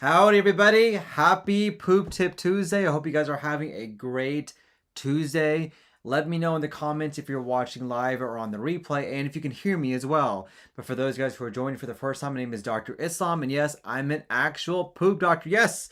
Howdy, everybody. Happy Poop Tip Tuesday. I hope you guys are having a great Tuesday. Let me know in the comments if you're watching live or on the replay and if you can hear me as well. But for those guys who are joining for the first time, my name is Dr. Islam, and yes, I'm an actual poop doctor. Yes,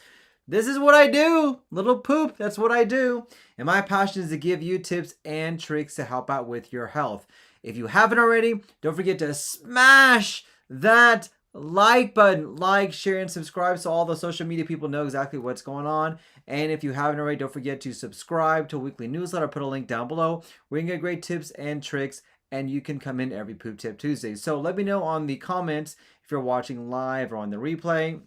this is what I do. Little poop, that's what I do. And my passion is to give you tips and tricks to help out with your health. If you haven't already, don't forget to smash that like button, like, share, and subscribe so all the social media people know exactly what's going on. And if you haven't already, don't forget to subscribe to a weekly newsletter. I'll put a link down below where you can get great tips and tricks, and you can come in every Poop Tip Tuesday. So let me know on the comments if you're watching live or on the replay.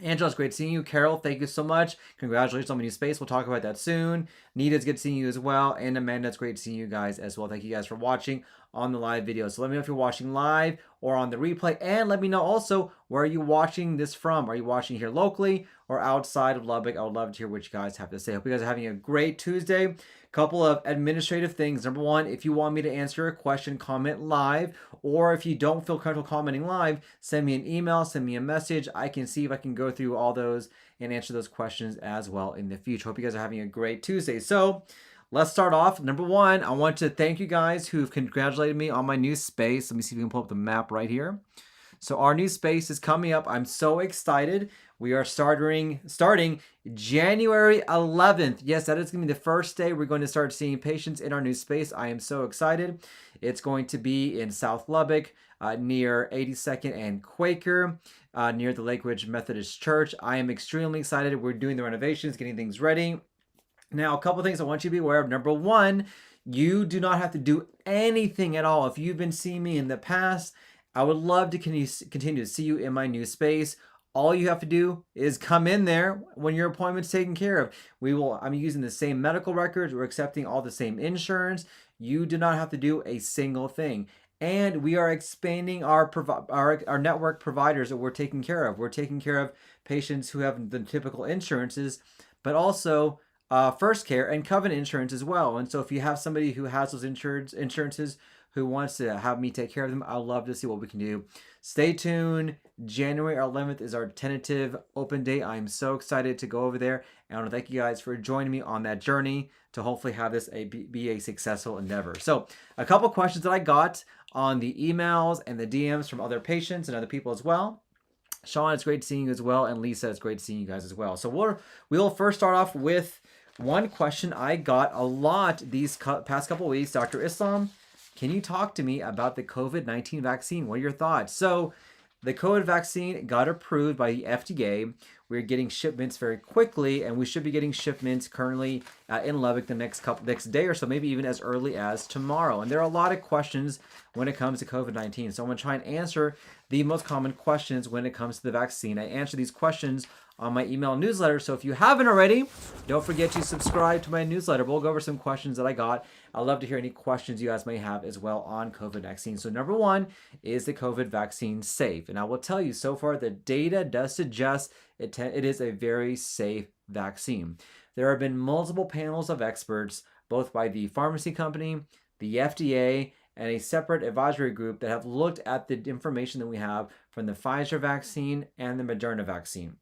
Angela, it's great seeing you. Carol, thank you so much. Congratulations on the new space. We'll talk about that soon. Nita, it's good seeing you as well. And Amanda, it's great seeing you guys as well. Thank you guys for watching on the live video. So let me know if you're watching live or on the replay. And let me know also, where are you watching this from? Are you watching here locally or outside of Lubbock? I would love to hear what you guys have to say. Hope you guys are having a great Tuesday. Couple of administrative things. Number one, if you want me to answer a question, comment live. Or if you don't feel comfortable commenting live, send me an email, send me a message. I can see if I can go through all those and answer those questions as well in the future. Hope you guys are having a great Tuesday. So let's start off. Number one, I want to thank you guys who've congratulated me on my new space. Let me see if we can pull up the map right here. So our new space is coming up. I'm so excited. We are starting January 11th. Yes, that is going to be the first day we're going to start seeing patients in our new space. I am so excited. It's going to be in South Lubbock, near 82nd and Quaker, near the Lake Ridge Methodist Church. I am extremely excited. We're doing the renovations, getting things ready. Now, a couple things I want you to be aware of. Number one, you do not have to do anything at all. If you've been seeing me in the past, I would love to continue to see you in my new space. All you have to do is come in there when your appointment's taken care of. I'm using the same medical records. We're accepting all the same insurance. You do not have to do a single thing. And we are expanding our network providers that we're taking care of. We're taking care of patients who have the typical insurances, but also First Care and Covenant Insurance as well. And so if you have somebody who has those insurances who wants to have me take care of them, I'd love to see what we can do. Stay tuned. January 11th is our tentative open date. I'm so excited to go over there. And I want to thank you guys for joining me on that journey to hopefully have this be a successful endeavor. So a couple questions that I got on the emails and the DMs from other patients and other people as well. Sean, it's great seeing you as well. And Lisa, it's great seeing you guys as well. So we'll first start off with one question I got a lot these past couple weeks. Dr. Islam, can you talk to me about the COVID-19 vaccine? What are your thoughts? So the COVID vaccine got approved by the FDA. We're getting shipments very quickly, and we should be getting shipments currently in Lubbock the next day or so, maybe even as early as tomorrow. And there are a lot of questions when it comes to COVID-19. So I'm going to try and answer the most common questions when it comes to the vaccine. I answer these questions on my email newsletter. So if you haven't already, don't forget to subscribe to my newsletter. We'll go over some questions that I got. I'd love to hear any questions you guys may have as well on COVID vaccine. So number one, is the COVID vaccine safe? And I will tell you, so far the data does suggest it is a very safe vaccine. There have been multiple panels of experts, both by the pharmacy company, the FDA, and a separate advisory group that have looked at the information that we have from the Pfizer vaccine and the Moderna vaccine.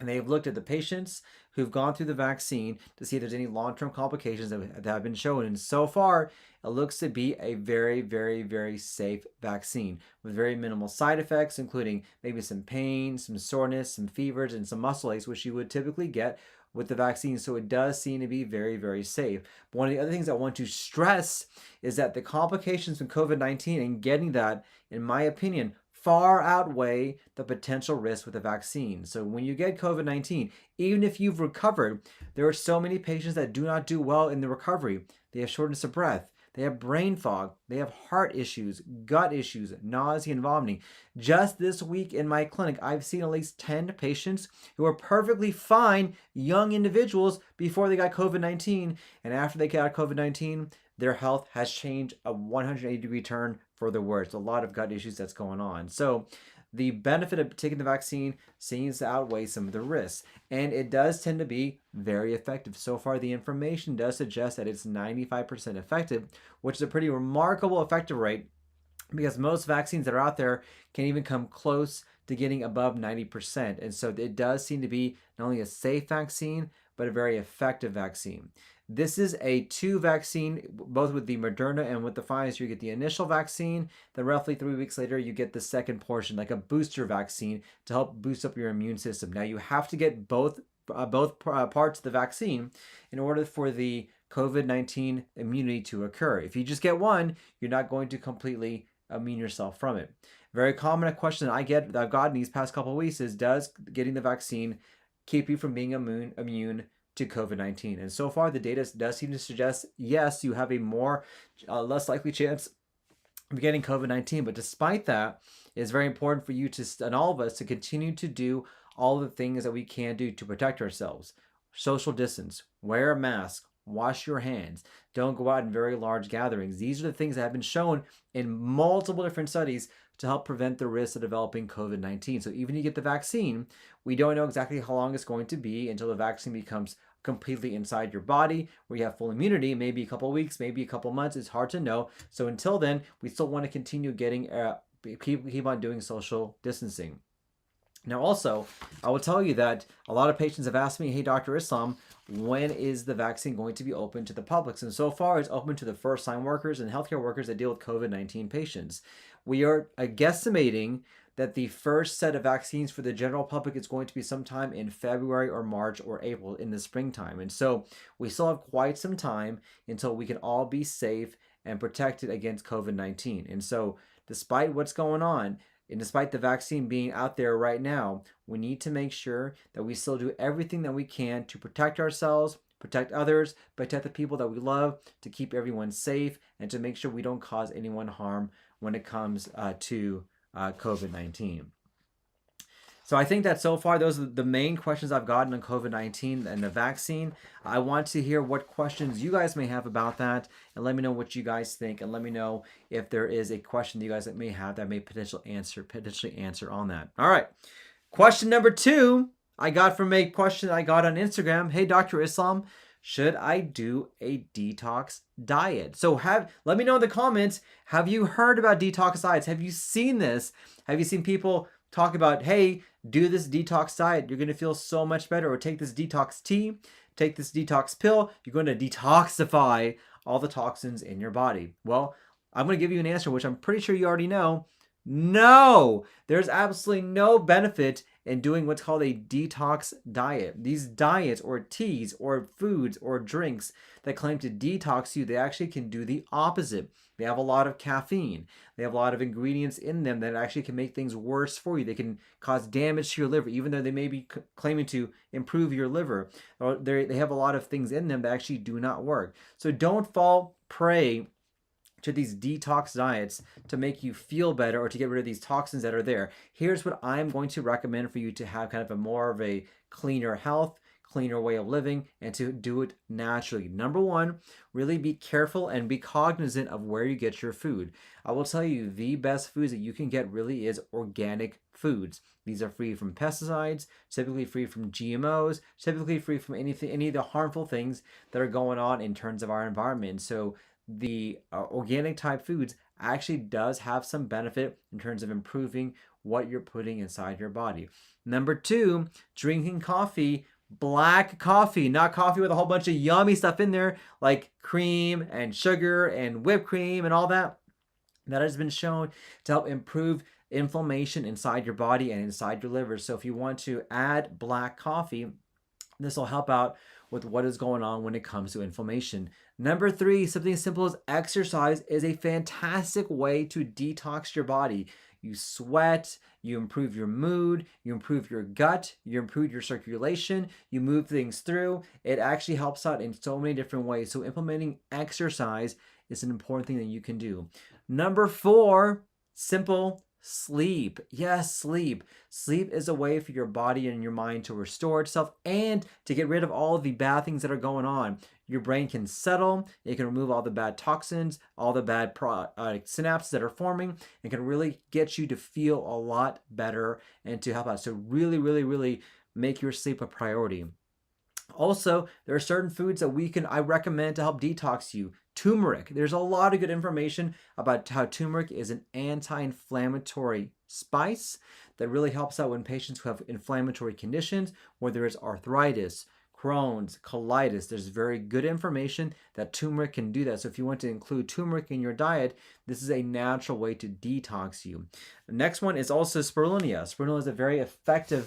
And they've looked at the patients who've gone through the vaccine to see if there's any long-term complications that have been shown. And so far, it looks to be a very, very, very safe vaccine with very minimal side effects, including maybe some pain, some soreness, some fevers, and some muscle aches, which you would typically get with the vaccine. So it does seem to be very, very safe. But one of the other things I want to stress is that the complications from COVID-19 and getting that, in my opinion, far outweigh the potential risk with the vaccine. So when you get COVID-19, even if you've recovered, there are so many patients that do not do well in the recovery. They have shortness of breath. They have brain fog. They have heart issues, gut issues, nausea and vomiting. Just this week in my clinic, I've seen at least 10 patients who are perfectly fine, young individuals, before they got COVID-19. And after they got COVID-19, their health has changed a 180-degree turn for the worse. A lot of gut issues that's going on. So the benefit of taking the vaccine seems to outweigh some of the risks. And it does tend to be very effective. So far, the information does suggest that it's 95% effective, which is a pretty remarkable effective rate because most vaccines that are out there can't even come close to getting above 90%. And so it does seem to be not only a safe vaccine, but a very effective vaccine. This is a 2 vaccine, both with the Moderna and with the Pfizer. You get the initial vaccine, then roughly 3 weeks later, you get the second portion, like a booster vaccine to help boost up your immune system. Now, you have to get both parts of the vaccine in order for the COVID-19 immunity to occur. If you just get one, you're not going to completely immune yourself from it. Very common question that I've gotten these past couple of weeks is, does getting the vaccine keep you from being immune to COVID-19? And so far, the data does seem to suggest, yes, you have a less likely chance of getting COVID-19. But despite that, it's very important for you and all of us to continue to do all the things that we can do to protect ourselves. Social distance, wear a mask, wash your hands, don't go out in very large gatherings. These are the things that have been shown in multiple different studies to help prevent the risk of developing COVID-19. So even if you get the vaccine, we don't know exactly how long it's going to be until the vaccine becomes completely inside your body, where you have full immunity, maybe a couple of weeks, maybe a couple of months. It's hard to know. So until then, we still want to continue keep on doing social distancing. Now, also, I will tell you that a lot of patients have asked me, hey, Dr. Islam, when is the vaccine going to be open to the public? And so far, it's open to the first-time workers and healthcare workers that deal with COVID-19 patients. We are guesstimating that the first set of vaccines for the general public is going to be sometime in February or March or April, in the springtime. And so we still have quite some time until we can all be safe and protected against COVID-19. And so despite what's going on, and despite the vaccine being out there right now, we need to make sure that we still do everything that we can to protect ourselves, protect others, protect the people that we love, to keep everyone safe, and to make sure we don't cause anyone harm when it comes to COVID-19. So I think that so far, those are the main questions I've gotten on COVID-19 and the vaccine. I want to hear what questions you guys may have about that, and let me know what you guys think, and let me know if there is a question that you guys may have that may potentially answer on that. All right. Question number 2 I got from a question I got on Instagram. Hey, Dr. Islam, should I do a detox diet? So let me know in the comments, have you heard about detox diets? Have you seen this? Have you seen people talk about, hey, do this detox diet, you're going to feel so much better, or take this detox tea, take this detox pill, you're going to detoxify all the toxins in your body? Well, I'm going to give you an answer, which I'm pretty sure you already know. No, there's absolutely no benefit in doing what's called a detox diet. These diets or teas or foods or drinks that claim to detox you, they actually can do the opposite. They have a lot of caffeine. They have a lot of ingredients in them that actually can make things worse for you. They can cause damage to your liver, even though they may be claiming to improve your liver. Or they have a lot of things in them that actually do not work. So don't fall prey to these detox diets to make you feel better or to get rid of these toxins that are there. Here's what I'm going to recommend for you to have kind of a more of a cleaner health, cleaner way of living, and to do it naturally. Number 1, really be careful and be cognizant of where you get your food. I will tell you, the best foods that you can get really is organic foods. These are free from pesticides, typically free from GMOs, typically free from any of the harmful things that are going on in terms of our environment. So the organic type foods actually does have some benefit in terms of improving what you're putting inside your body. Number 2, drinking coffee, black coffee, not coffee with a whole bunch of yummy stuff in there like cream and sugar and whipped cream and all that. That has been shown to help improve inflammation inside your body and inside your liver. So if you want to add black coffee, this will help out with what is going on when it comes to inflammation. Number 3, something as simple as exercise is a fantastic way to detox your body. You sweat, you improve your mood, you improve your gut, you improve your circulation, you move things through. It actually helps out in so many different ways. So implementing exercise is an important thing that you can do. Number 4, simple. Sleep. Yes, sleep. Sleep is a way for your body and your mind to restore itself and to get rid of all of the bad things that are going on. Your brain can settle. It can remove all the bad toxins, all the bad synapses that are forming, and can really get you to feel a lot better and to help out. So really, really, really make your sleep a priority. Also, there are certain foods that I recommend to help detox you. Turmeric. There's a lot of good information about how turmeric is an anti-inflammatory spice that really helps out when patients who have inflammatory conditions, whether it's arthritis, Crohn's, colitis. There's very good information that turmeric can do that. So if you want to include turmeric in your diet, this is a natural way to detox you. The next one is also spirulina. Spirulina is a very effective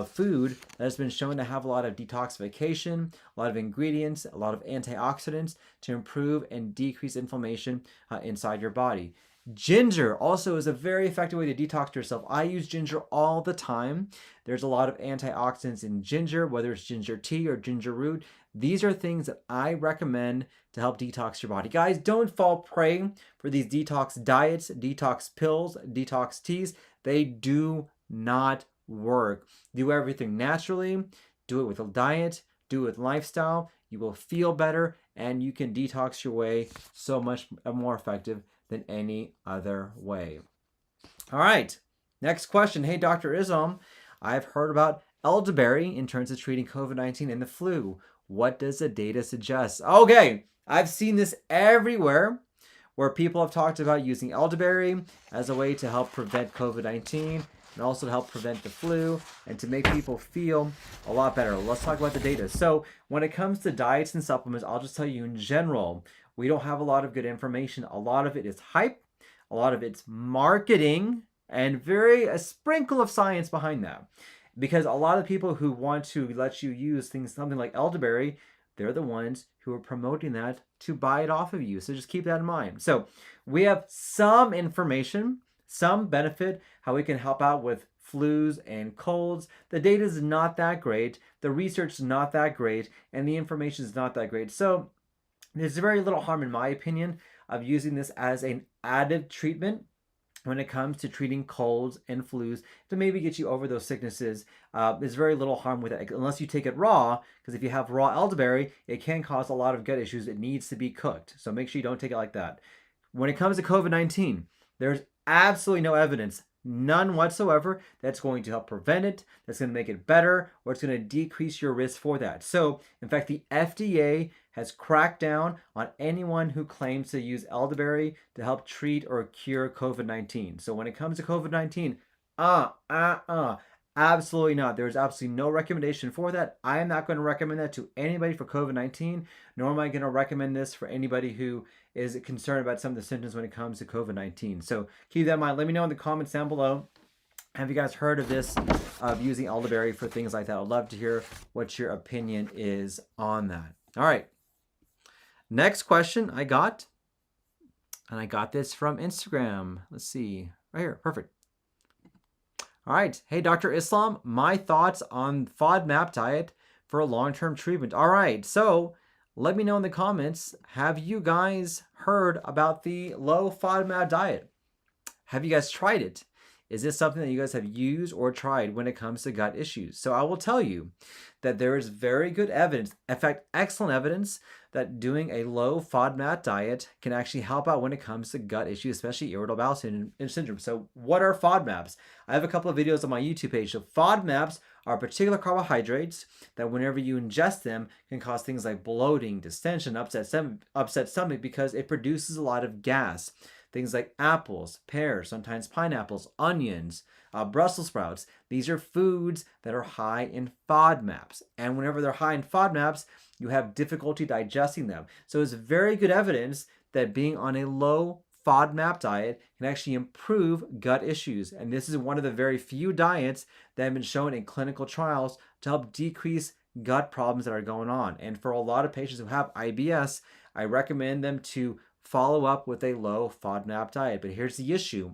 food that has been shown to have a lot of detoxification, a lot of ingredients, a lot of antioxidants to improve and decrease inflammation inside your body. Ginger also is a very effective way to detox yourself. I use ginger all the time. There's a lot of antioxidants in ginger, whether it's ginger tea or ginger root. These are things that I recommend to help detox your body. Guys, don't fall prey for these detox diets, detox pills, detox teas. They do not work. Do everything naturally. Do it with a diet. Do it with lifestyle. You will feel better and you can detox your way so much more effective than any other way. All right, next question. Hey, Dr. Islam, I've heard about elderberry in terms of treating COVID-19 and the flu. What does the data suggest? Okay, I've seen this everywhere where people have talked about using elderberry as a way to help prevent COVID-19 and also to help prevent the flu and to make people feel a lot better. Let's talk about the data. So when it comes to diets and supplements, I'll just tell you in general, we don't have a lot of good information. A lot of it is hype, a lot of it's marketing, and a sprinkle of science behind that. Because a lot of people who want to let you use something like elderberry, they're the ones who are promoting that to buy it off of you. So just keep that in mind. So we have some information, some benefit, how we can help out with flus and colds. The data is not that great. The research is not that great. And the information is not that great. So there's very little harm, in my opinion, of using this as an added treatment when it comes to treating colds and flus to maybe get you over those sicknesses. There's very little harm with it, unless you take it raw, because if you have raw elderberry, it can cause a lot of gut issues. It needs to be cooked. So make sure you don't take it like that. When it comes to COVID-19, there's absolutely no evidence, none whatsoever, that's going to help prevent it, that's going to make it better, or it's going to decrease your risk for that. So, in fact, the FDA has cracked down on anyone who claims to use elderberry to help treat or cure COVID-19. So when it comes to COVID-19, absolutely not. There's absolutely no recommendation for that. I am not going to recommend that to anybody for COVID-19, nor am I going to recommend this for anybody who is concerned about some of the symptoms when it comes to COVID-19. So keep that in mind. Let me know in the comments down below. Have you guys heard of this, of using elderberry for things like that? I'd love to hear what your opinion is on that. All right. Next question I got, and I got this from Instagram. Let's see, right here, perfect. All right, hey, Dr. Islam, my thoughts on FODMAP diet for a long-term treatment. All right, so let me know in the comments, have you guys heard about the low FODMAP diet? Have you guys tried it? Is this something that you guys have used or tried when it comes to gut issues? So I will tell you that there is very good evidence, in fact, excellent evidence, that doing a low FODMAP diet can actually help out when it comes to gut issues, especially irritable bowel syndrome. So what are FODMAPs? I have a couple of videos on my YouTube page. So FODMAPs are particular carbohydrates that whenever you ingest them can cause things like bloating, distension, upset stomach because it produces a lot of gas. Things like apples, pears, sometimes pineapples, onions, Brussels sprouts. These are foods that are high in FODMAPs. And whenever they're high in FODMAPs, you have difficulty digesting them. So it's very good evidence that being on a low FODMAP diet can actually improve gut issues. And this is one of the very few diets that have been shown in clinical trials to help decrease gut problems that are going on. And for a lot of patients who have IBS, I recommend them to follow up with a low FODMAP diet. But here's the issue.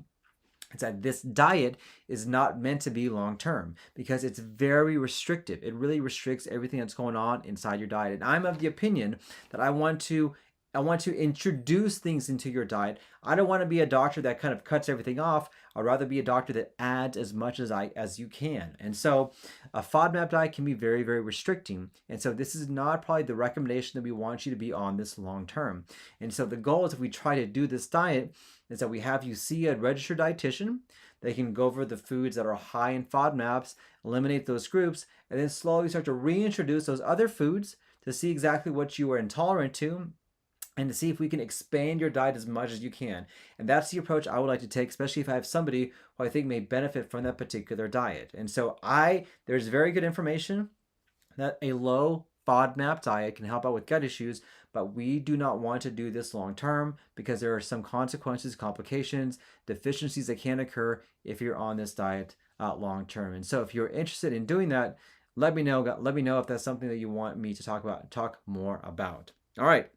It's that this diet is not meant to be long-term because it's very restrictive. It really restricts everything that's going on inside your diet. And I'm of the opinion that I want to introduce things into your diet. I don't want to be a doctor that kind of cuts everything off. I'd rather be a doctor that adds as much as you can. And so a FODMAP diet can be very, very restricting. And so this is not probably the recommendation that we want you to be on this long term. And so the goal is, if we try to do this diet, is that we have you see a registered dietitian. They can go over the foods that are high in FODMAPs, eliminate those groups, and then slowly start to reintroduce those other foods to see exactly what you are intolerant to, and to see if we can expand your diet as much as you can. And that's the approach I would like to take, especially if I have somebody who I think may benefit from that particular diet. And so there's very good information that a low FODMAP diet can help out with gut issues, but we do not want to do this long term because there are some consequences, complications, deficiencies that can occur if you're on this diet long term. And so if you're interested in doing that, let me know. Let me know if that's something that you want me to talk more about. All right.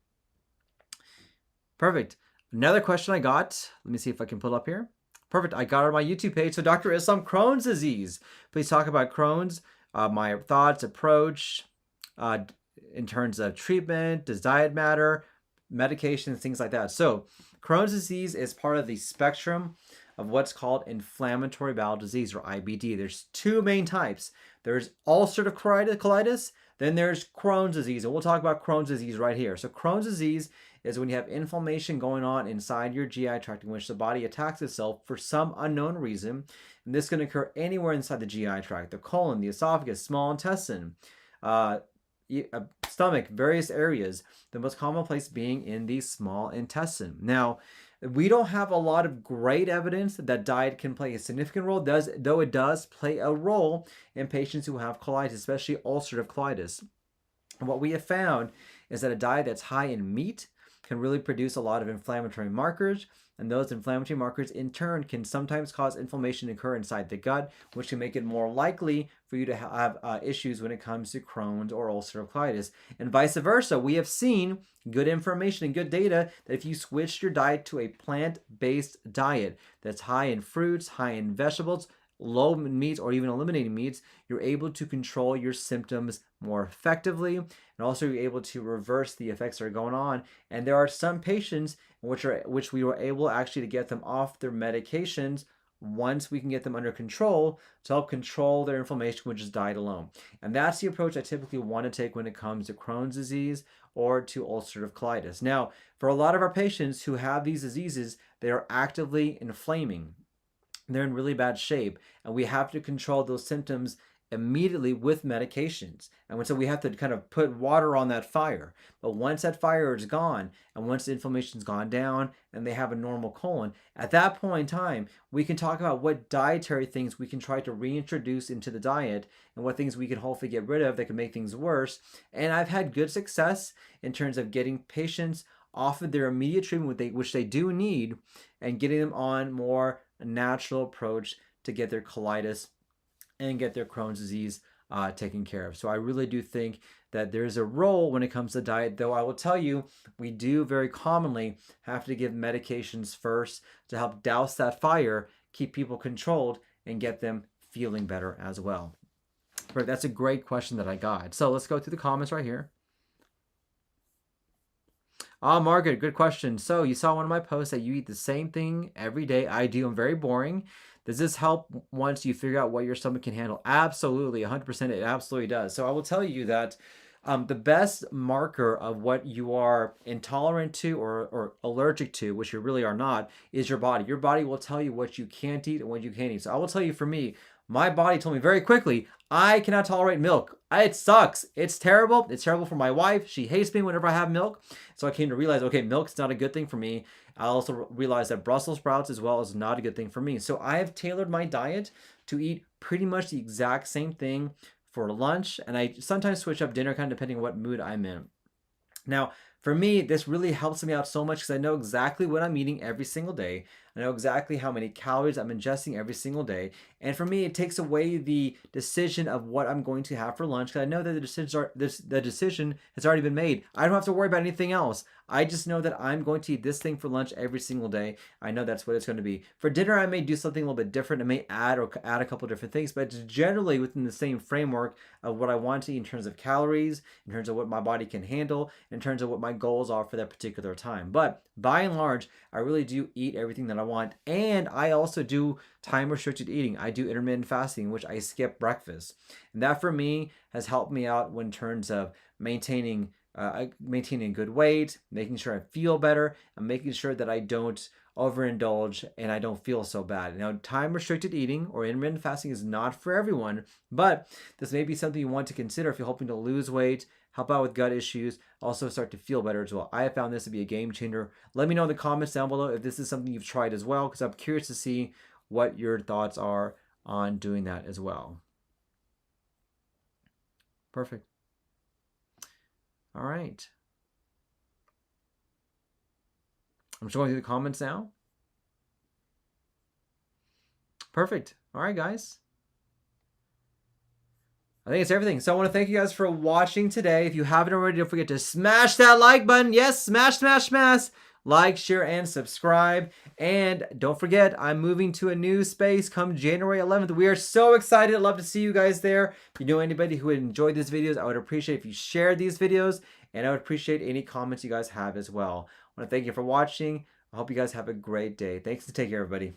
Perfect. Another question I got. Let me see if I can pull up here. Perfect. I got it on my YouTube page. So Dr. Islam, Crohn's disease. Please talk about Crohn's, my thoughts, approach, in terms of treatment, does diet matter, medications, things like that. So Crohn's disease is part of the spectrum of what's called inflammatory bowel disease, or IBD. There's two main types. There's ulcerative colitis, then there's Crohn's disease, and we'll talk about Crohn's disease right here. So Crohn's disease is when you have inflammation going on inside your GI tract in which the body attacks itself for some unknown reason. And this can occur anywhere inside the GI tract, the colon, the esophagus, small intestine, stomach, various areas, the most common place being in the small intestine. Now, we don't have a lot of great evidence that diet can play a significant role, though it does play a role in patients who have colitis, especially ulcerative colitis. And what we have found is that a diet that's high in meat can really produce a lot of inflammatory markers, and those inflammatory markers in turn can sometimes cause inflammation to occur inside the gut, which can make it more likely for you to have issues when it comes to Crohn's or ulcerative colitis. And vice versa, we have seen good information and good data that if you switch your diet to a plant-based diet that's high in fruits, high in vegetables, low in meats, or even eliminating meats, you're able to control your symptoms more effectively, and also you're able to reverse the effects that are going on. And there are some patients which we were able actually to get them off their medications once we can get them under control to help control their inflammation, which is diet alone. And that's the approach I typically want to take when it comes to Crohn's disease or to ulcerative colitis. Now, for a lot of our patients who have these diseases, they are actively inflaming. They're in really bad shape, and we have to control those symptoms immediately with medications. And so we have to kind of put water on that fire. But once that fire is gone, and once the inflammation's gone down and they have a normal colon, at that point in time, we can talk about what dietary things we can try to reintroduce into the diet and what things we can hopefully get rid of that can make things worse. And I've had good success in terms of getting patients off of their immediate treatment, which they do need, and getting them on more a natural approach to get their colitis and get their Crohn's disease taken care of. So I really do think that there's a role when it comes to diet, though I will tell you, we do very commonly have to give medications first to help douse that fire, keep people controlled, and get them feeling better as well. But that's a great question that I got. So let's go through the comments right here. Margaret, good question. So you saw one of my posts that you eat the same thing every day. I do. I'm very boring. Does this help once you figure out what your stomach can handle? Absolutely, 100%. It absolutely does. So I will tell you that the best marker of what you are intolerant to or allergic to, which you really are not, is your body. Your body will tell you what you can't eat and what you can eat. So I will tell you, for me, my body told me very quickly, I cannot tolerate milk. It sucks. It's terrible. It's terrible for my wife. She hates me whenever I have milk. So I came to realize, okay, milk's not a good thing for me. I also realized that Brussels sprouts as well is not a good thing for me. So I have tailored my diet to eat pretty much the exact same thing for lunch. And I sometimes switch up dinner kind of depending on what mood I'm in. Now, for me, this really helps me out so much because I know exactly what I'm eating every single day. I know exactly how many calories I'm ingesting every single day. And for me, it takes away the decision of what I'm going to have for lunch because I know that the decision has already been made. I don't have to worry about anything else. I just know that I'm going to eat this thing for lunch every single day. I know that's what it's going to be. For dinner, I may do something a little bit different. I may add a couple different things, but it's generally within the same framework of what I want to eat in terms of calories, in terms of what my body can handle, in terms of what my goals are for that particular time. But by and large, I really do eat everything that I want. And I also do time restricted eating. I do intermittent fasting, which I skip breakfast. And that for me has helped me out in terms of maintaining good weight, making sure I feel better, and making sure that I don't overindulge and I don't feel so bad. Now, time restricted eating or intermittent fasting is not for everyone, but this may be something you want to consider if you're hoping to lose weight, help out with gut issues, also start to feel better as well. I have found this to be a game changer. Let me know in the comments down below if this is something you've tried as well, because I'm curious to see what your thoughts are on doing that as well. Perfect. All right. I'm just going through the comments now. Perfect. All right, guys. I think it's everything. So I want to thank you guys for watching today. If you haven't already, don't forget to smash that like button. Yes, smash, smash, smash. Like, share, and subscribe. And don't forget, I'm moving to a new space come January 11th. We are so excited. I'd love to see you guys there. If you know anybody who would enjoy these videos, I would appreciate if you shared these videos. And I would appreciate any comments you guys have as well. I want to thank you for watching. I hope you guys have a great day. Thanks and take care, everybody.